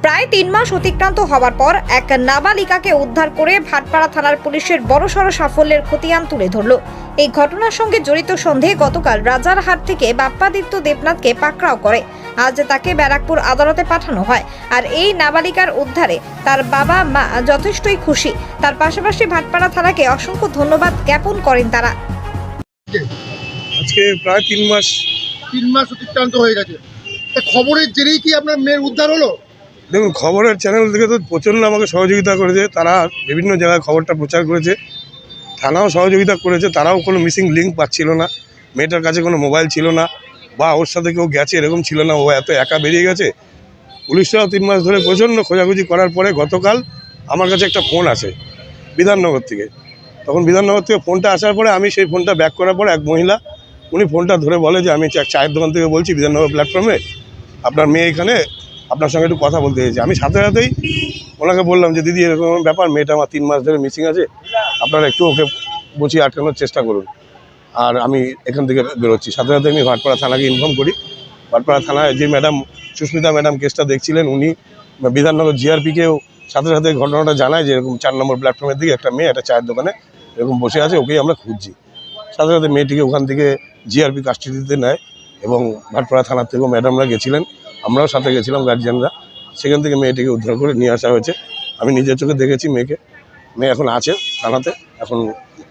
প্রায় 3 মাস অতিক্রান্ত হওয়ার পর এক নাবালিকাকে উদ্ধার করে ভাটপাড়া থানার পুলিশের বড়সড় সাফল্যের খতিয়ান তুলে ধরল। এই ঘটনার সঙ্গে জড়িত সন্দেহে গতকাল রাজারহাট থেকে বাপ্পাদিত্য দেবনাথকে পাকড়াও করে। আজ তাকে ব্যারাকপুর আদালতে পাঠানো হয়। আর এই নাবালিকার উদ্ধারে তার বাবা মা যথেষ্টই খুশি। তার পাশাপাশি ভাটপাড়া থানাকে অসংখ্য ধন্যবাদ জ্ঞাপন করেন তারা। আজকে প্রায় 3 মাস অতিক্রান্ত হয়ে গেছে। খবরের জেরেই কি আপনার মেয়ের উদ্ধার হলো? দেখুন, খবরের চ্যানেল থেকে তো প্রচণ্ড আমাকে সহযোগিতা করেছে। তারা বিভিন্ন জায়গায় খবরটা প্রচার করেছে, থানাও সহযোগিতা করেছে। তারাও কোনো মিসিং লিঙ্ক পাচ্ছিল না, মেয়েটার কাছে কোনো মোবাইল ছিল না, বা ওর সাথে কেউ গেছে এরকম ছিল না, ও এত একা বেরিয়ে গেছে। পুলিশরাও 3 মাস ধরে প্রচণ্ড খোঁজাখুঁজি করার পরে গতকাল আমার কাছে একটা ফোন আসে বিধাননগর থেকে। তখন বিধাননগর থেকে ফোনটা আসার পরে আমি সেই ফোনটা ব্যাক করার পরে এক মহিলা, উনি ফোনটা ধরে বলে যে আমি চায়ের দোকান থেকে বলছি, বিধাননগর প্ল্যাটফর্মে আপনার মেয়ে এখানে আপনার সঙ্গে একটু কথা বলতে চাইছি। আমি সাথে সাথেই ওনাকে বললাম যে দিদি এরকম ব্যাপার, মেয়েটা আমার 3 মাস ধরে মিসিং আছে, আপনারা একটু ওকে বসিয়ে আটকানোর চেষ্টা করুন, আর আমি এখান থেকে বেরোচ্ছি। সাথে সাথে আমি ভাটপাড়া থানাকে ইনফর্ম করি। ভাটপাড়া থানায় যে ম্যাডাম সুস্মিতা ম্যাডাম কেসটা দেখছিলেন, উনি বিধাননগর জিআরপিকেও সাথে সাথে ঘটনাটা জানায় যে এরকম 4 নম্বর প্ল্যাটফর্মের দিকে একটা মেয়ে একটা চায়ের দোকানে এরকম বসে আছে, ওকেই আমরা খুঁজছি। সাথে সাথে মেয়েটিকে ওখান থেকে জিআরপি কাস্টাডিতে নেয় এবং ভাটপাড়া থানার থেকেও ম্যাডামরা গেছিলেন, আমরাও সাথে গেছিলাম গার্জিয়ানরা। সেখান থেকে মেয়েটিকে উদ্ধার করে নিয়ে আসা হয়েছে। আমি নিজের চোখে দেখেছি মেয়ে এখন আছে থানাতে। এখন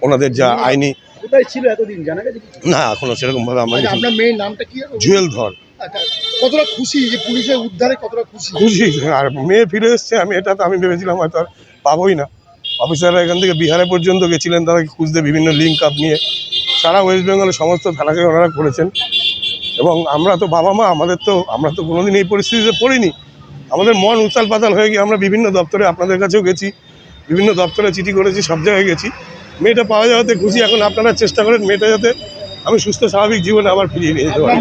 ওনাদের যা আইনি কোথায় ছিল এতদিন জানা গেছে? না, এখনো সেরকমভাবে আমরা আপনার মেয়ের নামটা কি? জুয়েল ধর। কতটা খুশি যে পুলিশের উদ্ধারে, কতটা খুশি? আর মেয়ে ফিরে এসছে, আমি এটা তো আমি ভেবেছিলাম হয়তো আর পাবোই না। অফিসাররা এখান থেকে বিহারে পর্যন্ত গেছিলেন তাদেরকে খুঁজতে, বিভিন্ন লিঙ্ক আপ নিয়ে সারা ওয়েস্ট বেঙ্গলের সমস্ত থানাকে ওনারা করেছেন। এবং আমরা তো বাবা মা, আমরা তো কোনোদিন এই পরিস্থিতিতে পড়িনি। আমাদের মন উতাল পাতাল হয়ে গিয়ে আমরা বিভিন্ন দপ্তরে, আপনাদের কাছেও গেছি, বিভিন্ন দপ্তরে চিঠি করেছি, সব জায়গায় গেছি। মেয়েটা পাওয়া যাওয়াতে খুশি। এখন আপনারা চেষ্টা করেন মেয়েটা যাতে আমি সুস্থ স্বাভাবিক জীবনে আবার ফিরিয়ে নিয়ে যেতে পারি।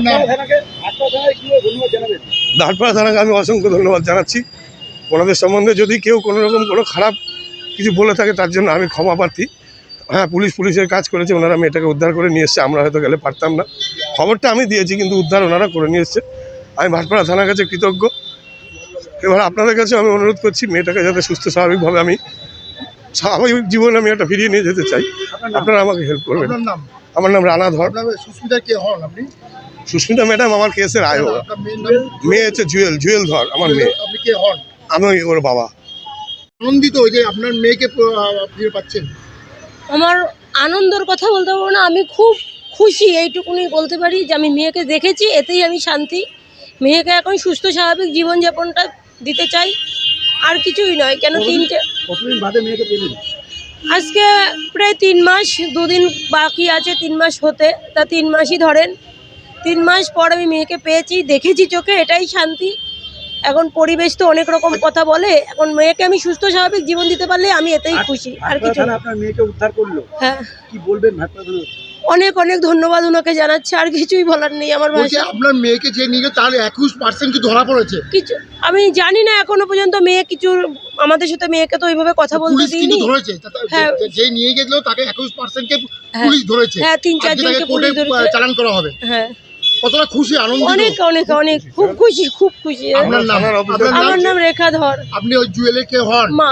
ভাটপাড়া থানাকে আমি অসংখ্য ধন্যবাদ জানাচ্ছি। ওনাদের সম্বন্ধে যদি কেউ কোনো রকম কোনো খারাপ কিছু বলে থাকে তার জন্য আমি ক্ষমা প্রার্থী। হ্যাঁ, পুলিশের কাজ করেছে, ওনারা মেয়েটাকে উদ্ধার করে নিয়ে এসছে। আমরা হয়তো গেলে পারতাম না, খবরটা আমি দিয়েছি, কিন্তু উদ্ধার ওনারা করে নিয়ে এসছে। আমি ভাটপাড়া থানার কাছে কৃতজ্ঞ। এবার আপনাদের কাছে আমি অনুরোধ করছি মেয়েটাকে যাতে সুস্থ স্বাভাবিকভাবে আমি স্বাভাবিক জীবনে আমি একটা ফিরিয়ে নিয়ে যেতে চাই। আপনারা আমাকে হেল্প করবেন। আমার নাম রানা ধর। সুস্মিতা কে হন আপনি? সুস্মিতা ম্যাডাম আমার কেসের আয়ো। মেয়ে হচ্ছে জুয়েল ধর আমার মেয়ে। আপনি কে হন? আমি ওর বাবা। আনন্দিত যে আপনার মেয়েকে ফিরে পাচ্ছেন? আমার আনন্দের কথা বলতে পারবো না, আমি খুব খুশি, এইটুকুনি বলতে পারি যে আমি মেয়েকে দেখেছি, এতেই আমি শান্তি। মেয়েকে এখন সুস্থ স্বাভাবিক জীবনযাপনটা দিতে চাই, আর কিছুই নয়। কেন কতদিন বাদে মেয়েকে পেলেন? আজকে প্রায় 3 মাস, 2 দিন বাকি আছে 3 মাস হতে, তা 3 মাসই ধরেন। 3 মাস পর আমি মেয়েকে পেয়েছি, দেখেছি চোখে, এটাই শান্তি। এখন পরিবেশ তো অনেক রকম কথা বলে, এখন মেয়েকে আমি সুস্থ স্বাভাবিক জীবন দিতে পারলে আমি এতেই খুশি, আর কিছু না। আপনার মেয়েকে উদ্ধার করলো, হ্যাঁ, কি বলবেন? ভাটপাড়া অনেক অনেক ধন্যবাদ ওনাকে জানাচ্ছি, আর কিছুই বলার নেই আমার ভাষা। আপনার মেয়েকে যে নিয়ে তার 21% কি ধরা পড়েছে? কিছু আমি জানি না এখনো পর্যন্ত। মেয়ে কিছু আমাদের সাথে মেয়েকে তো ওইভাবে কথা বলতে দিইনি। ধরেছে হ্যাঁ, যে নিয়ে গেছিল তাকে 21% কে পুলিশ ধরেছে। হ্যাঁ, 3-4 জনকে পুলিশ ধরেছে। চালান করা হবে। হ্যাঁ, কতটা খুশি, আনন্দ? অনেক অনেক অনেক খুব খুশি, খুব খুশি। আপনার নাম? আমার নাম রেখা ধর। আপনি ওই জুয়েলের কে হন? মা।